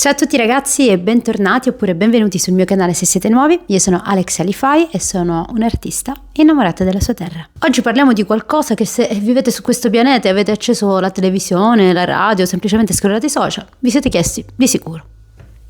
Ciao a tutti ragazzi e bentornati oppure benvenuti sul mio canale se siete nuovi. Io sono Alex Alifai e sono un'artista innamorata della sua terra. Oggi parliamo di qualcosa che se vivete su questo pianeta e avete acceso la televisione, la radio, semplicemente scrollate i social, vi siete chiesti di sicuro: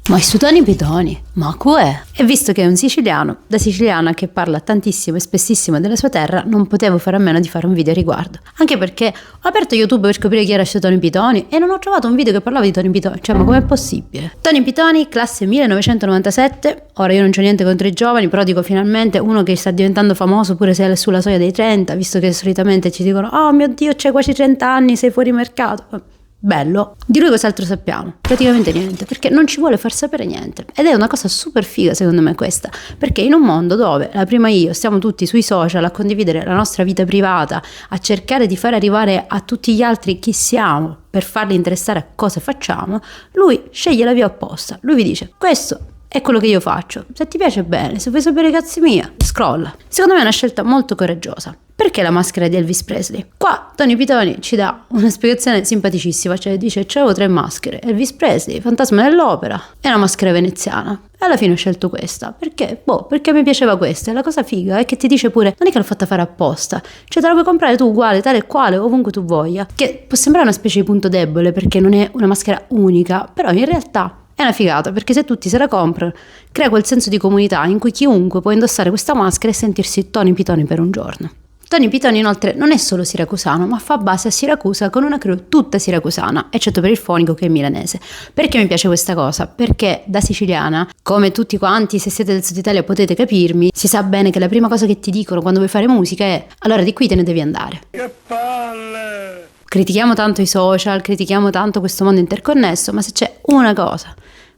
ma i Tony Pitoni, ma è? E visto che è un siciliano, da siciliana che parla tantissimo e spessissimo della sua terra, non potevo fare a meno di fare un video a riguardo. Anche perché ho aperto YouTube per scoprire chi era Tony Pitoni e non ho trovato un video che parlava di Tony Pitoni. Cioè, ma com'è possibile? Tony Pitoni, classe 1997. Ora io non c'ho niente contro i giovani, però dico finalmente uno che sta diventando famoso pure se è sulla soglia dei 30, visto che solitamente ci dicono: oh mio Dio, c'hai quasi 30 anni, sei fuori mercato. Bello. Di lui cos'altro sappiamo? Praticamente niente, perché non ci vuole far sapere niente. Ed è una cosa super figa secondo me questa, perché in un mondo dove la prima io stiamo tutti sui social a condividere la nostra vita privata, a cercare di far arrivare a tutti gli altri chi siamo per farli interessare a cosa facciamo, lui sceglie la via opposta. Lui vi dice: questo è quello che io faccio, se ti piace bene, se vuoi sapere cazzi mia, scrolla. Secondo me è una scelta molto coraggiosa. Perché la maschera di Elvis Presley? Qua Tony Pitoni ci dà una spiegazione simpaticissima, cioè dice: c'avevo 3 maschere, Elvis Presley, Fantasma dell'Opera e una maschera veneziana. E alla fine ho scelto questa, perché? Perché mi piaceva questa. E la cosa figa è che ti dice pure: non è che l'ho fatta fare apposta, cioè te la puoi comprare tu uguale, tale e quale, ovunque tu voglia. Che può sembrare una specie di punto debole perché non è una maschera unica, però in realtà è una figata, perché se tutti se la comprano crea quel senso di comunità in cui chiunque può indossare questa maschera e sentirsi Tony Pitoni per un giorno. Tony Pitoni inoltre non è solo siracusano, ma fa base a Siracusa con una crew tutta siracusana, eccetto per il fonico che è milanese. Perché mi piace questa cosa? Perché da siciliana, come tutti quanti, se siete del Sud Italia potete capirmi, si sa bene che la prima cosa che ti dicono quando vuoi fare musica è: allora di qui te ne devi andare. Che palle! Critichiamo tanto i social, critichiamo tanto questo mondo interconnesso, ma se c'è una cosa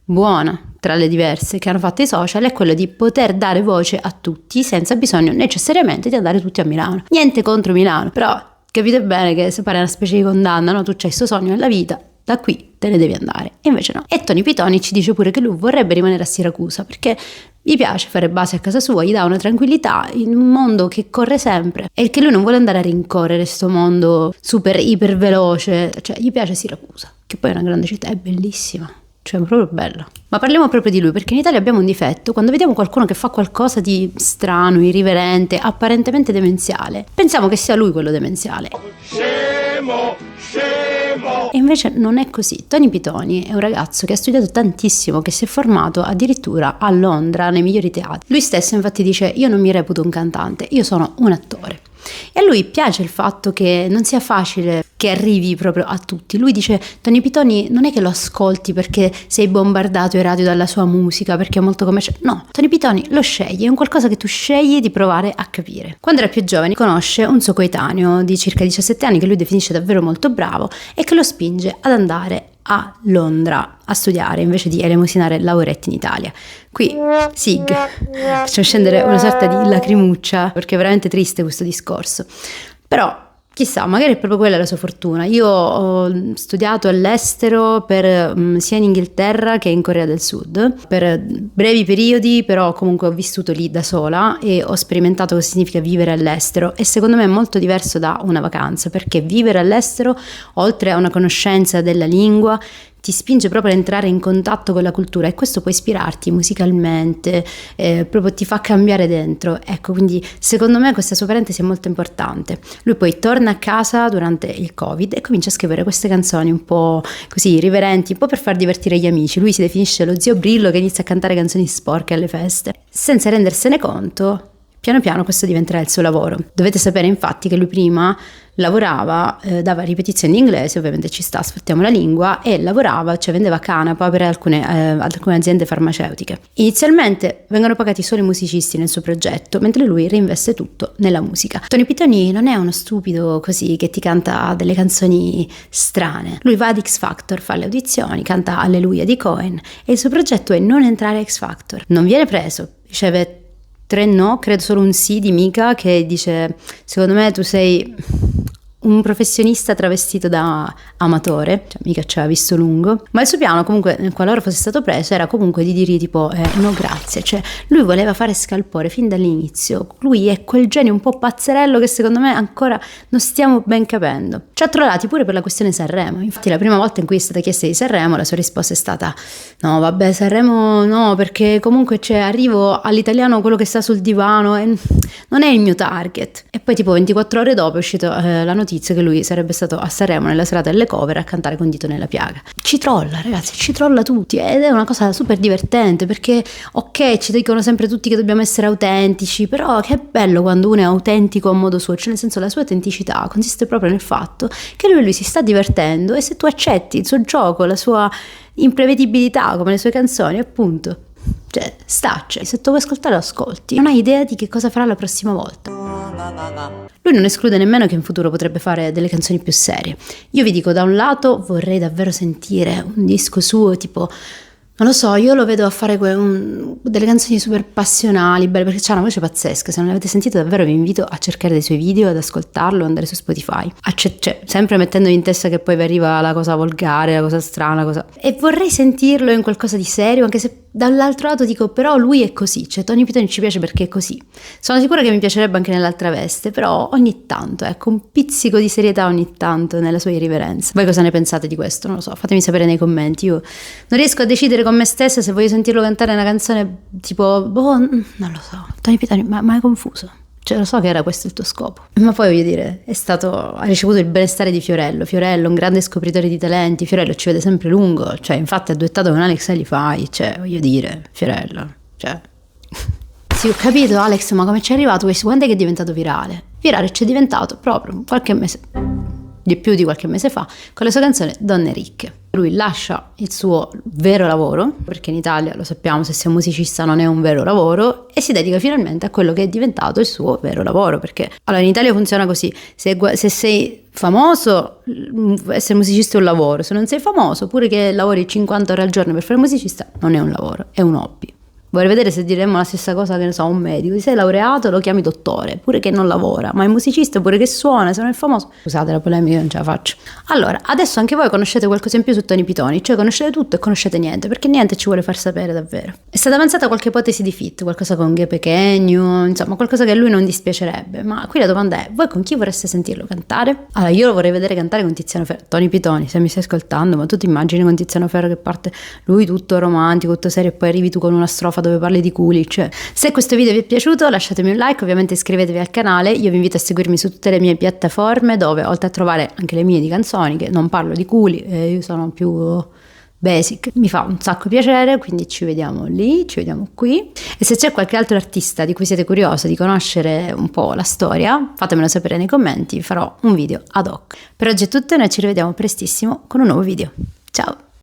buona tra le diverse che hanno fatto i social è quello di poter dare voce a tutti senza bisogno necessariamente di andare tutti a Milano. Niente contro Milano, però capite bene che se pare una specie di condanna, no? Tu c'hai questo sogno nella vita, da qui te ne devi andare. E invece no. E Tony Pitoni ci dice pure che lui vorrebbe rimanere a Siracusa perché gli piace fare base a casa sua, gli dà una tranquillità in un mondo che corre sempre e che lui non vuole andare a rincorrere sto mondo super iper veloce, cioè gli piace Siracusa, che poi è una grande città, è bellissima. Cioè è proprio bello. Ma parliamo proprio di lui, perché in Italia abbiamo un difetto: quando vediamo qualcuno che fa qualcosa di strano, irriverente, apparentemente demenziale, pensiamo che sia lui quello demenziale. Scemo, scemo! E invece non è così. Tony Pitoni è un ragazzo che ha studiato tantissimo, che si è formato addirittura a Londra nei migliori teatri. Lui stesso infatti dice: io non mi reputo un cantante, io sono un attore. E a lui piace il fatto che non sia facile che arrivi proprio a tutti. Lui dice: Tony Pitoni non è che lo ascolti perché sei bombardato in radio dalla sua musica, perché è molto commerciale. No, Tony Pitoni lo scegli, è un qualcosa che tu scegli di provare a capire. Quando era più giovane conosce un suo coetaneo di circa 17 anni che lui definisce davvero molto bravo e che lo spinge ad andare a Londra a studiare invece di elemosinare lavoretti in Italia. Qui Sig, facciamo scendere una sorta di lacrimuccia perché è veramente triste questo discorso, però chissà, magari è proprio quella la sua fortuna. Io ho studiato all'estero sia in Inghilterra che in Corea del Sud per brevi periodi, però comunque ho vissuto lì da sola e ho sperimentato cosa significa vivere all'estero, e secondo me è molto diverso da una vacanza, perché vivere all'estero, oltre a una conoscenza della lingua, ti spinge proprio ad entrare in contatto con la cultura, e questo può ispirarti musicalmente, proprio ti fa cambiare dentro. Ecco, quindi secondo me questa sua parentesi è molto importante. Lui poi torna a casa durante il Covid e comincia a scrivere queste canzoni un po' così irriverenti, un po' per far divertire gli amici. Lui si definisce lo zio Brillo che inizia a cantare canzoni sporche alle feste. Senza rendersene conto, piano piano questo diventerà il suo lavoro. Dovete sapere infatti che lui prima lavorava, dava ripetizioni in inglese, ovviamente ci sta, sfruttiamo la lingua, e lavorava, cioè vendeva canapa per alcune aziende farmaceutiche. Inizialmente vengono pagati solo i musicisti nel suo progetto, mentre lui reinveste tutto nella musica. Tony Pitoni non è uno stupido così che ti canta delle canzoni strane. Lui va ad X Factor, fa le audizioni, canta Alleluia di Cohen, e il suo progetto è non entrare a X Factor. Non viene preso, riceve 3 no, credo solo un sì di Mika che dice: secondo me tu sei un professionista travestito da amatore, cioè mica ci aveva visto lungo, ma il suo piano comunque, qualora fosse stato preso, era comunque di dirgli tipo no grazie, cioè lui voleva fare scalpore fin dall'inizio, lui è quel genio un po' pazzerello che secondo me ancora non stiamo ben capendo. Ci ha trollati pure per la questione Sanremo, infatti la prima volta in cui è stata chiesta di Sanremo la sua risposta è stata no vabbè Sanremo no, perché comunque arrivo all'italiano quello che sta sul divano e non è il mio target. E poi tipo 24 ore dopo è uscita la notizia che lui sarebbe stato a Sanremo nella serata delle cover a cantare con Dito nella piaga. Ci trolla ragazzi, ci trolla tutti ed è una cosa super divertente perché ok ci dicono sempre tutti che dobbiamo essere autentici, però che bello quando uno è autentico a modo suo, cioè nel senso la sua autenticità consiste proprio nel fatto che lui si sta divertendo e se tu accetti il suo gioco, la sua imprevedibilità come le sue canzoni appunto, cioè stacce, se tu vuoi ascoltare lo ascolti, non hai idea di che cosa farà la prossima volta. Lui non esclude nemmeno che in futuro potrebbe fare delle canzoni più serie. Io vi dico, da un lato vorrei davvero sentire un disco suo tipo, non lo so, io lo vedo a fare delle canzoni super passionali, belle, perché c'ha una voce pazzesca. Se non l'avete sentito davvero vi invito a cercare dei suoi video, ad ascoltarlo, andare su Spotify, cioè, sempre mettendovi in testa che poi vi arriva la cosa volgare, la cosa strana, e vorrei sentirlo in qualcosa di serio, anche se dall'altro lato dico però lui è così, cioè Tony Pitoni ci piace perché è così. Sono sicura che mi piacerebbe anche nell'altra veste, però ogni tanto, ecco, un pizzico di serietà ogni tanto nella sua irriverenza. Voi cosa ne pensate di questo? Non lo so, fatemi sapere nei commenti. Io non riesco a decidere con me stessa se voglio sentirlo cantare una canzone tipo, non lo so, Tony Pitoni, ma è confuso. Cioè lo so che era questo il tuo scopo, ma poi voglio dire, ha ricevuto il benestare di Fiorello, un grande scopritore di talenti, Fiorello ci vede sempre lungo, cioè infatti ha duettato con Alex Alifai, cioè voglio dire, Fiorello, cioè... Sì, ho capito Alex, ma come ci è arrivato questo? Quando è che è diventato virale? Virale c'è diventato proprio qualche mese, di più di qualche mese fa, con la sua canzone Donne Ricche. Lui lascia il suo vero lavoro, perché in Italia lo sappiamo, se sei un musicista non è un vero lavoro, e si dedica finalmente a quello che è diventato il suo vero lavoro, perché allora in Italia funziona così, se sei famoso essere musicista è un lavoro, se non sei famoso pure che lavori 50 ore al giorno per fare musicista non è un lavoro, è un hobby. Vorrei vedere se diremmo la stessa cosa, che ne so, un medico. Ti sei laureato, lo chiami dottore, pure che non lavora, ma è musicista, pure che suona, se non è famoso. Scusate la polemica, non ce la faccio. Allora, adesso anche voi conoscete qualcosa in più su Tony Pitoni, cioè conoscete tutto e conoscete niente, perché niente ci vuole far sapere davvero. È stata avanzata qualche ipotesi di feat, qualcosa con Ghe Pequeno, insomma, qualcosa che a lui non dispiacerebbe, ma qui la domanda è, voi con chi vorreste sentirlo cantare? Allora, io lo vorrei vedere cantare con Tiziano Ferro. Tony Pitoni, se mi stai ascoltando, ma tu ti immagini con Tiziano Ferro che parte lui tutto romantico, tutto serio, e poi arrivi tu con una strofa dove parli di culi, cioè. Se questo video vi è piaciuto lasciatemi un like, ovviamente iscrivetevi al canale, io vi invito a seguirmi su tutte le mie piattaforme dove oltre a trovare anche le mie di canzoni, che non parlo di culi, io sono più basic, mi fa un sacco piacere, quindi ci vediamo lì, ci vediamo qui, e se c'è qualche altro artista di cui siete curiosi di conoscere un po' la storia fatemelo sapere nei commenti, farò un video ad hoc. Per oggi è tutto e noi ci rivediamo prestissimo con un nuovo video, ciao!